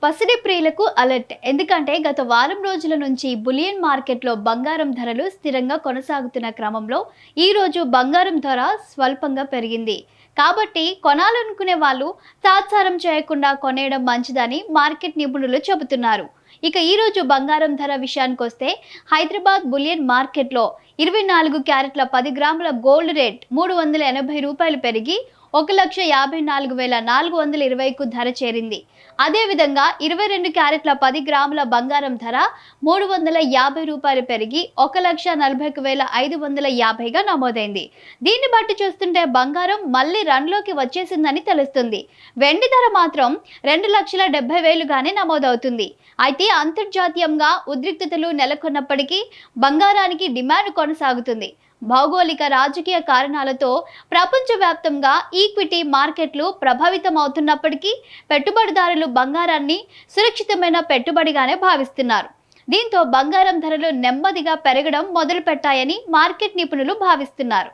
పసిడి ప్రియులకు అలర్ట్. ఎందుకంటే గత వారం రోజుల నుంచి బులియన్ మార్కెట్లో బంగారం ధరలు స్థిరంగా కొనసాగుతున్న క్రమంలో ఈ రోజు బంగారం ధర స్వల్పంగా పెరిగింది. కాబట్టి కొనాలనుకునే వాళ్ళు తాత్సారం చేయకుండా కొనేయడం మంచిదని మార్కెట్ నిపుణులు చెబుతున్నారు. ఇక ఈ రోజు బంగారం ధర విషయానికొస్తే హైదరాబాద్ బులియన్ మార్కెట్లో 24 క్యారెట్ల 10 గ్రాముల గోల్డ్ రేట్ రూ. 380 పెరిగి 1,54,420కు ధర చేరింది. అదేవిధంగా 22 క్యారెట్ల 10 గ్రాముల బంగారం ధర రూ. 350 పెరిగి 1,40,550గా నమోదైంది. దీన్ని బట్టి చూస్తుంటే బంగారం మళ్ళీ రన్లోకి వచ్చేసిందని తెలుస్తుంది. వెండి ధర మాత్రం 2,70,000గానే నమోదవుతుంది. అయితే అంతర్జాతీయంగా ఉద్రిక్తతలు నెలకొన్నప్పటికీ బంగారానికి డిమాండ్ కొనసాగుతుంది. భౌగోళిక రాజకీయ కారణాలతో ప్రపంచవ్యాప్తంగా ఈక్విటీ మార్కెట్లు ప్రభావితమవుతున్నప్పటికీ పెట్టుబడిదారులు బంగారాన్ని సురక్షితమైన పెట్టుబడిగానే భావిస్తున్నారు. దీంతో బంగారం ధరలు నెమ్మదిగా పెరగడం మొదలుపెట్టాయని మార్కెట్ నిపుణులు భావిస్తున్నారు.